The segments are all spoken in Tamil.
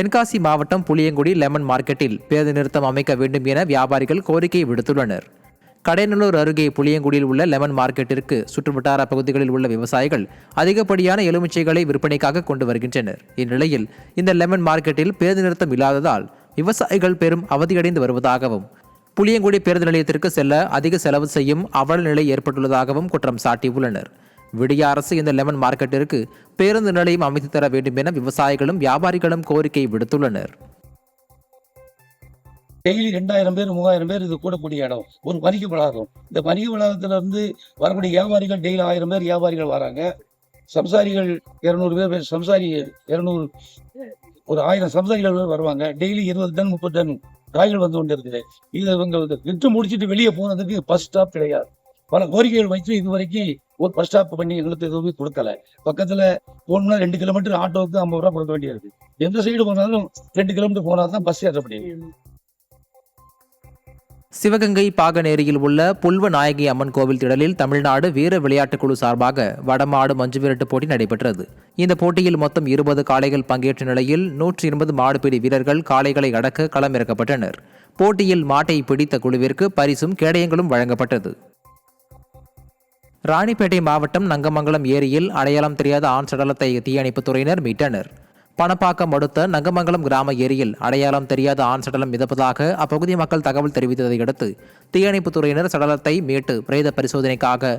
தென்காசி மாவட்டம் புளியங்குடி லெமன் மார்க்கெட்டில் பேருந்து நிறுத்தம் அமைக்க வேண்டும் என வியாபாரிகள் கோரிக்கை விடுத்துள்ளனர். கடையநல்லூர் அருகே புளியங்குடியில் உள்ள லெமன் மார்க்கெட்டிற்கு சுற்றுவட்டார பகுதிகளில் உள்ள விவசாயிகள் அதிகப்படியான எலுமிச்சைகளை விற்பனைக்காக கொண்டு வருகின்றனர். இந்நிலையில் இந்த லெமன் மார்க்கெட்டில் பேருந்து நிறுத்தம் இல்லாததால் விவசாயிகள் பெரும் அவதியடைந்து வருவதாகவும், புளியங்குடி பேருந்து நிலையத்திற்கு செல்ல அதிக செலவு செய்யும் அவல நிலை ஏற்பட்டுள்ளதாகவும் குற்றம் சாட்டியுள்ளனர். விடிய அரசு இந்த லெமன் மார்க்கெட்டிற்கு பேருந்து நிலையம் அமைத்து தர வேண்டும் என விவசாயிகளும் வியாபாரிகளும் கோரிக்கை விடுத்துள்ளனர். டெய்லி 2000 பேர் 3000 பேர் இது கூடக்கூடிய இடம் ஒரு வணிக வளாகம். இந்த வணிக வளாகத்துல இருந்து வரக்கூடிய வியாபாரிகள் டெய்லி 1000 பேர் வியாபாரிகள் வராங்க. சம்சாரிகள் 200 பேர், சம்சாரி 200, ஒரு 1000 சம்சாரிகள் வருவாங்க. டெய்லி 20 டன் 30 டன் காய்கள் வந்து கொண்டு இருக்குது. இது இவங்க விற்று முடிச்சுட்டு வெளியே போனதுக்கு பஸ் ஸ்டாப் கிடையாது. பல கோரிக்கைகள் வச்சு இது வரைக்கும் ஒரு பஸ் ஸ்டாப் பண்ணி எங்களுக்கு எதுவுமே கொடுக்கல. பக்கத்துல போகணும்னா 2 கிலோமீட்டர் ஆட்டோவுக்கு 50 ரூபா கொடுக்க வேண்டியிருக்கு. எந்த சைடு போனாலும் 2 கிலோமீட்டர் போனால் தான் பஸ் ஏற்ற முடியும். சிவகங்கை பாகனேரியில் உள்ள புல்வநாயகி அம்மன் கோவில் திடலில் தமிழ்நாடு வீர விளையாட்டுக் குழு சார்பாக வடமாடு மஞ்சு விரட்டு போட்டி நடைபெற்றது. இந்த போட்டியில் மொத்தம் 20 காளைகள் பங்கேற்ற நிலையில் 180 மாடுபிடி வீரர்கள் காளைகளை அடக்க களமிறக்கப்பட்டனர். போட்டியில் மாட்டை பிடித்த குழுவிற்கு பரிசும் கேடயங்களும் வழங்கப்பட்டது. ராணிப்பேட்டை மாவட்டம் நங்கமங்கலம் ஏரியில் அடையாளம் தெரியாத ஆண் சடலத்தை தீயணைப்புத் துறையினர் மீட்டனர். பணப்பாக்கம் அடுத்த நங்கமங்கலம் கிராம ஏரியில் அடையாளம் தெரியாத ஆண் சடலம் மிதப்பதாக அப்பகுதி மக்கள் தகவல் தெரிவித்ததை அடுத்து தீயணைப்புத் துறையினர் சடலத்தை மீட்டு பிரேத பரிசோதனைக்காக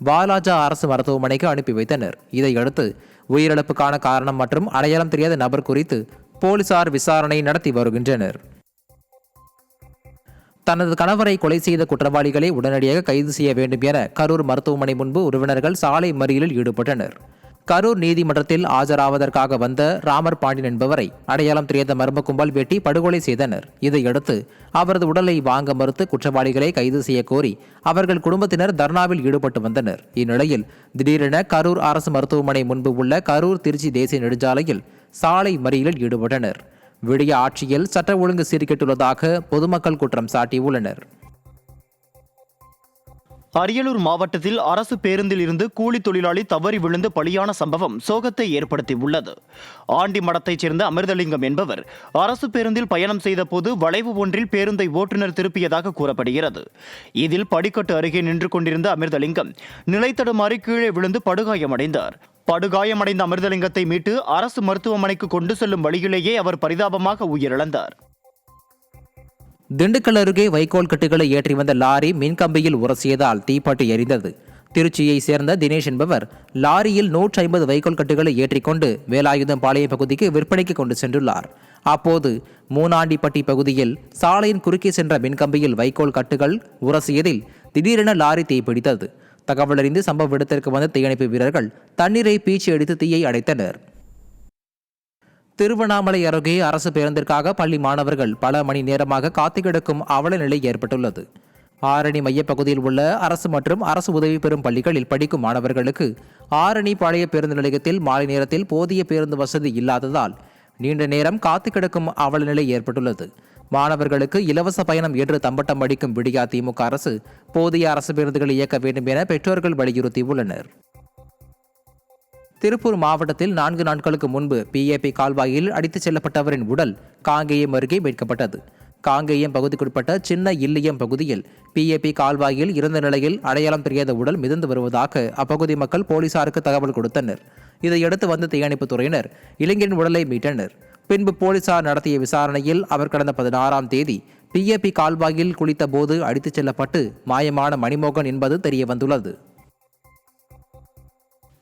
வாலாஜா அரசு மருத்துவமனைக்கு அனுப்பி வைத்தனர். இதையடுத்து உயிரிழப்புக்கான காரணம் மற்றும் அடையாளம் தெரியாத நபர் குறித்து போலீசார் விசாரணை நடத்தி வருகின்றனர். தனது கணவரை கொலை செய்த குற்றவாளிகளை உடனடியாக கைது செய்ய வேண்டும் என கரூர் மருத்துவமனை முன்பு உறவினர்கள் சாலை மறியலில் ஈடுபட்டனர். கரூர் நீதிமன்றத்தில் ஆஜராவதற்காக வந்த ராமர் பாண்டியன் என்பவரை அடையாளம் தெரியாத மர்ம கும்பல் வெட்டி படுகொலை செய்தனர். இதையடுத்து அவரது உடலை வாங்க மறுத்து குற்றவாளிகளை கைது செய்ய கோரி அவர்கள் குடும்பத்தினர் தர்ணாவில் ஈடுபட்டு வந்தனர். இந்நிலையில் திடீரென கரூர் அரசு மருத்துவமனை முன்பு உள்ள கரூர் திருச்சி தேசிய நெடுஞ்சாலையில் சாலை மறியலில் ஈடுபட்டனர். விடிய ஆட்சியில் சட்ட ஒழுங்கு சீர்கெட்டுள்ளதாக பொதுமக்கள் குற்றம் சாட்டியுள்ளனர். அரியலூர் மாவட்டத்தில் அரசு பேருந்தில் இருந்து கூலி தொழிலாளி தவறி விழுந்து பலியான சம்பவம் சோகத்தை ஏற்படுத்தியுள்ளது. ஆண்டிமடத்தைச் சேர்ந்த அமிர்தலிங்கம் என்பவர் அரசு பேருந்தில் பயணம் செய்த போது வளைவு ஒன்றில் பேருந்தை ஓட்டுநர் திருப்பியதாக கூறப்படுகிறது. இதில் படிக்கட்டு அருகே நின்று கொண்டிருந்த அமிர்தலிங்கம் நிலைத்தடுமாறி கீழே விழுந்து படுகாயமடைந்தார். படுகாயமடைந்த அமிர்தலிங்கத்தை மீட்டு அரசு மருத்துவமனைக்கு கொண்டு செல்லும் வழியிலேயே அவர் பரிதாபமாக உயிரிழந்தார். திண்டுக்கல் அருகே வைக்கோல் கட்டுகளை ஏற்றி வந்த லாரி மின்கம்பியில் உரசியதால் தீப்பற்றி எரிந்தது. திருச்சியை சேர்ந்த தினேஷ் என்பவர் லாரியில் 150 வைக்கோல் கட்டுகளை ஏற்றிக்கொண்டு வேலாயுதம் பாளையம் பகுதிக்கு விற்பனைக்கு கொண்டு சென்றுள்ளார். அப்போது மூனாண்டிப்பட்டி பகுதியில் சாலையின் குறுக்கே சென்ற மின்கம்பியில் வைக்கோல் கட்டுகள் உரசியதில் திடீரென லாரி தீப்பிடித்தது. தகவல் அறிந்து சம்பவ இடத்திற்கு வந்த தீயணைப்பு வீரர்கள் தண்ணீரை பீச்சி அடித்து தீயை அடைத்தனர். திருவண்ணாமலை அருகே அரசு பேருந்திற்காக பள்ளி மாணவர்கள் பல மணி நேரமாக காத்து கிடக்கும் அவல நிலை ஏற்பட்டுள்ளது. ஆரணி மையப்பகுதியில் உள்ள அரசு மற்றும் அரசு உதவி பெறும் பள்ளிகளில் படிக்கும் மாணவர்களுக்கு ஆரணி பழைய பேருந்து நிலையத்தில் மாலை நேரத்தில் போதிய பேருந்து வசதி இல்லாததால் நீண்ட நேரம் காத்து கிடக்கும் அவல நிலை ஏற்பட்டுள்ளது. மாணவர்களுக்கு இலவச பயணம் என்று தம்பட்டம் அடிக்கும் விடியா திமுக அரசு போதிய அரசு பேருந்துகளை இயக்க வேண்டும் என பெற்றோர்கள் வலியுறுத்தியுள்ளனர். திருப்பூர் மாவட்டத்தில் 4 நாட்களுக்கு முன்பு PAP கால்வாயில் அடித்துச் செல்லப்பட்டவரின் உடல் காங்கேயம் அருகே மீட்கப்பட்டது. காங்கேயம் பகுதிக்குட்பட்ட சின்ன இல்லியம் பகுதியில் PAP கால்வாயில் இருந்த நிலையில் அடையாளம் தெரியாத உடல் மிதந்து வருவதாக அப்பகுதி மக்கள் போலீசாருக்கு தகவல் கொடுத்தனர். இதையடுத்து வந்த தீயணைப்புத் துறையினர் இளைஞரின் உடலை மீட்டனர். பின்பு போலீசார் நடத்திய விசாரணையில் அவர் கடந்த 16ஆம் தேதி PAP கால்வாயில் குளித்த போது அடித்துச் செல்லப்பட்டு மாயமான மணிமோகன் என்பது தெரிய வந்துள்ளது.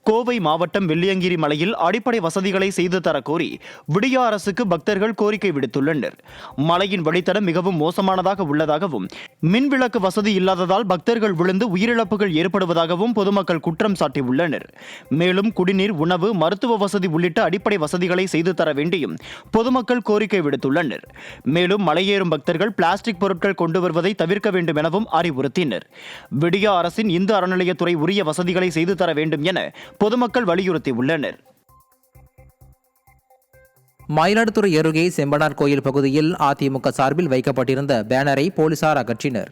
கோவை மாவட்டம் வெள்ளியங்கிரி மலையில் அடிப்படை வசதிகளை செய்து தர கோரி விடியா அரசுக்கு பக்தர்கள் கோரிக்கை விடுத்துள்ளனர். மலையின் வழித்தடம் மிகவும் மோசமானதாக உள்ளதாகவும் மின்விளக்கு வசதி இல்லாததால் பக்தர்கள் விழுந்து உயிரிழப்புகள் ஏற்படுவதாகவும் பொதுமக்கள் குற்றம் சாட்டியுள்ளனர். மேலும் குடிநீர், உணவு, மருத்துவ வசதி உள்ளிட்ட அடிப்படை வசதிகளை செய்து தர வேண்டியும் பொதுமக்கள் கோரிக்கை விடுத்துள்ளனர். மேலும் மலையேறும் பக்தர்கள் பிளாஸ்டிக் பொருட்கள் கொண்டு வருவதை தவிர்க்க வேண்டும் எனவும் அறிவுறுத்தினர். விடியா அரசின் இந்து அறநிலையத்துறை உரிய வசதிகளை செய்து தர வேண்டும் என பொதுமக்கள் வலியுறுத்தியுள்ளனர். மயிலாடுதுறை அருகே செம்பனார் கோயில் பகுதியில் அதிமுக சார்பில் வைக்கப்பட்டிருந்த பேனரை போலீசார் அகற்றினர்.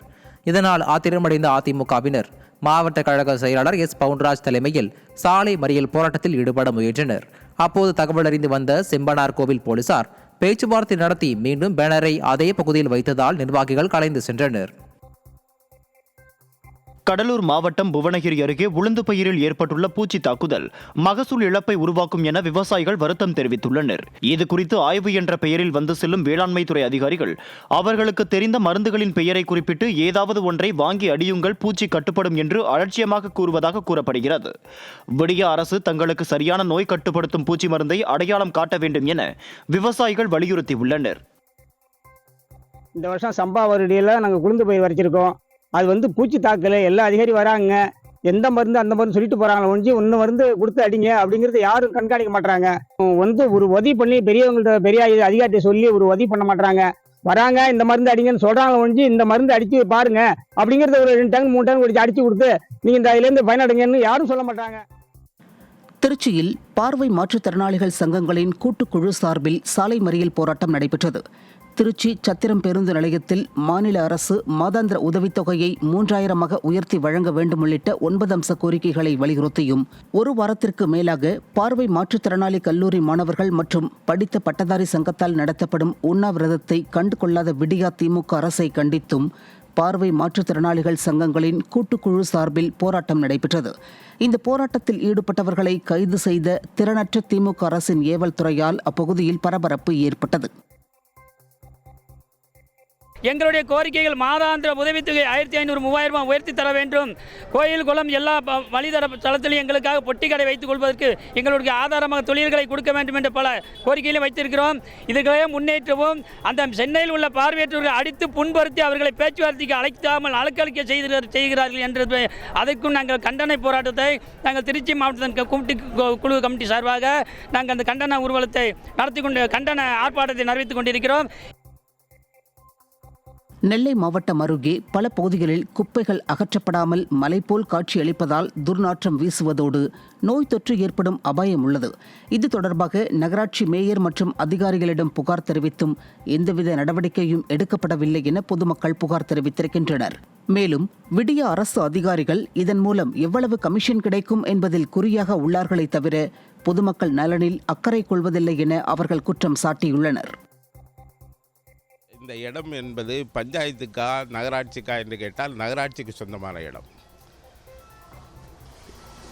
இதனால் ஆத்திரமடைந்த அதிமுகவினர் மாவட்ட கழக செயலாளர் பவுன்ராஜ் தலைமையில் சாலை மறியல் போராட்டத்தில் ஈடுபட முயன்றனர். அப்போது தகவல் அறிந்து வந்த செம்பனார் கோவில் போலீசார் பேச்சுவார்த்தை நடத்தி மீண்டும் பேனரை அதே பகுதியில் வைத்ததால் நிர்வாகிகள் கலைந்து சென்றனர். கடலூர் மாவட்டம் புவனகிரி அருகே உளுந்து பயிரில் ஏற்பட்டுள்ள பூச்சி தாக்குதல் மகசூல் இழப்பை உருவாக்கும் என விவசாயிகள் வருத்தம் தெரிவித்துள்ளனர். இது குறித்து ஆய்வு என்ற பெயரில் வந்து செல்லும் வேளாண்மை துறை அதிகாரிகள் அவர்களுக்கு தெரிந்த மருந்துகளின் பெயரை குறிப்பிட்டு ஏதாவது ஒன்றை வாங்கி அடியுங்கள், பூச்சி கட்டுப்படும் என்று அலட்சியமாக கூறுவதாக கூறப்படுகிறது. விடிய அரசு தங்களுக்கு சரியான நோய் கட்டுப்படுத்தும் பூச்சி மருந்தை அடையாளம் காட்ட வேண்டும் என விவசாயிகள் வலியுறுத்தியுள்ளனர். இந்த வருஷம் சம்பா வருடியில் நாங்கள் உளுந்து பயிர் வரைச்சிருக்கோம். அது பூச்சி தாக்கல, எல்லா அதிகாரி வராங்க, எந்த மருந்து அந்த மருந்து சொல்லிட்டு போறாங்களே ஒழிஞ்சு இன்னும் மருந்து கொடுத்து அடிங்க அப்படிங்கிறது யாரும் கண்காணிக்க மாட்டாங்க. ஒரு உதவி பண்ணி பெரியவங்கள்ட்ட பெரிய அதிகாரிட்ட சொல்லி ஒரு உதவி பண்ண மாட்டாங்க. வராங்க, இந்த மருந்து அடிங்கன்னு சொல்றாங்க ஒழிஞ்சு இந்த மருந்து அடிச்சு பாருங்க அப்படிங்கிறது ஒரு 2 டேங்க் 3 டேங்க் அடிச்சு கொடுத்து நீங்க இதுலேருந்து பயனடைங்கன்னு யாரும் சொல்ல மாட்டாங்க. திருச்சியில் பார்வை மாற்றுத்திறனாளிகள் சங்கங்களின் கூட்டுக்குழு சார்பில் சாலை மறியல் போராட்டம் நடைபெற்றது. திருச்சி சத்திரம் பேருந்து நிலையத்தில் மாநில அரசு மாதாந்திர உதவித்தொகையை 3000 உயர்த்தி வழங்க வேண்டும் உள்ளிட்ட 9 அம்ச கோரிக்கைகளை வலியுறுத்தியும் ஒரு வாரத்திற்கு மேலாக பார்வை மாற்றுத்திறனாளி கல்லூரி மாணவர்கள் மற்றும் படித்த பட்டதாரி சங்கத்தால் நடத்தப்படும் உண்ணாவிரதத்தை கண்டுகொள்ளாத விடியா திமுக அரசை கண்டித்தும் பார்வை மாற்றுத்திறனாளிகள் சங்கங்களின் கூட்டுக்குழு சார்பில் போராட்டம் நடைபெற்றது. இந்த போராட்டத்தில் ஈடுபட்டவர்களை கைது செய்த திறனற்ற திமுக அரசின் ஏவல் துறையால் அப்பகுதியில் பரபரப்பு ஏற்பட்டது. எங்களுடைய கோரிக்கைகள் மாதாந்திர உதவித்தொகை 1500 3000 உயர்த்தி தர வேண்டும். கோயில் குளம் எல்லா வழிதட தளத்திலும் எங்களுக்காக பொட்டி கடை வைத்துக் கொள்வதற்கு எங்களுடைய ஆதாரமாக தொழில்களை கொடுக்க வேண்டும் என்ற பல கோரிக்கைகளை வைத்திருக்கிறோம். இதுகளை முன்னேற்றவும் அந்த சென்னையில் உள்ள பார்வையற்றவர்கள் அடித்து புண்படுத்தி அவர்களை பேச்சுவார்த்தைக்கு அழைக்காமல் அலக்களிக்க செய்கிறார்கள் என்றது அதற்கும் நாங்கள் கண்டன போராட்டத்தை நாங்கள் திருச்சி மாவட்டத்தின் குழு கமிட்டி சார்பாக நாங்கள் அந்த கண்டன ஊர்வலத்தை கண்டன ஆர்ப்பாட்டத்தை நிறைவேற்றிக் கொண்டிருக்கிறோம். நெல்லை மாவட்டம் அருகே பல பகுதிகளில் குப்பைகள் அகற்றப்படாமல் மலைபோல் காட்சியளிப்பதால் துர்நாற்றம் வீசுவதோடு நோய் தொற்று ஏற்படும் அபாயம் உள்ளது. இது தொடர்பாக நகராட்சி மேயர் மற்றும் அதிகாரிகளிடம் புகார் தெரிவித்தும் எந்தவித நடவடிக்கையும் எடுக்கப்படவில்லை என பொதுமக்கள் புகார் தெரிவித்திருக்கின்றனர். மேலும் விடிய அரசு அதிகாரிகள் இதன் மூலம் எவ்வளவு கமிஷன் கிடைக்கும் என்பதில் குறியாக உள்ளார்களே தவிர பொதுமக்கள் நலனில் அக்கறை கொள்வதில்லை என அவர்கள் குற்றம் சாட்டியுள்ளனர். இந்த இடம் என்பது பஞ்சாயத்துக்கா நகராட்சிக்கா என்று கேட்டால் நகராட்சிக்கு சொந்தமான இடம்.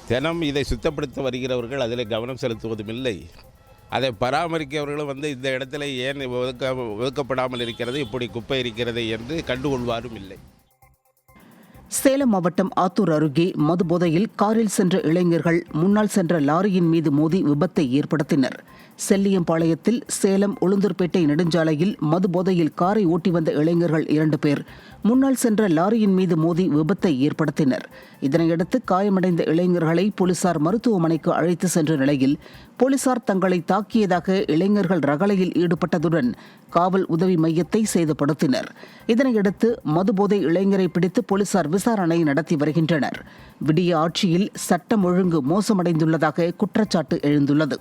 தினம் இதை சுத்தப்படுத்த வருகிறவர்கள் அதில் கவனம் செலுத்துவதும் இல்லை. அதை பராமரிக்கிறவர்களும் இந்த இடத்துல ஏன் ஒதுக்கப்படாமல் இருக்கிறது, இப்படி குப்பை இருக்கிறது என்று கண்டுகொள்வாரும் இல்லை. சேலம் மாவட்டம் ஆத்தூர் அருகே மது போதையில் காரில் சென்ற இளைஞர்கள் முன்னால் சென்ற லாரியின் மீது மோதி விபத்தை ஏற்படுத்தினர். செல்லியம்பாளையத்தில் சேலம் உளுந்தூர்பேட்டை நெடுஞ்சாலையில் மது போதையில் காரை ஓட்டி வந்த இளைஞர்கள் 2 பேர் முன்னால் சென்ற லாரியின் மீது மோதி விபத்தை ஏற்படுத்தினர். இதனையடுத்து காயமடைந்த இளைஞர்களை போலீசார் மருத்துவமனைக்கு அழைத்து சென்ற நிலையில் போலீசார் தங்களை தாக்கியதாக இளைஞர்கள் ரகளையில் ஈடுபட்டதுடன் காவல் உதவி மையத்தை சேதப்படுத்தினர். இதனையடுத்து மதுபோதை இளைஞரை பிடித்து போலீசார் விசாரணை நடத்தி வருகின்றனர். விடிய ஆட்சியில் சட்டம் ஒழுங்கு மோசமடைந்துள்ளதாக குற்றச்சாட்டு எழுந்துள்ளது.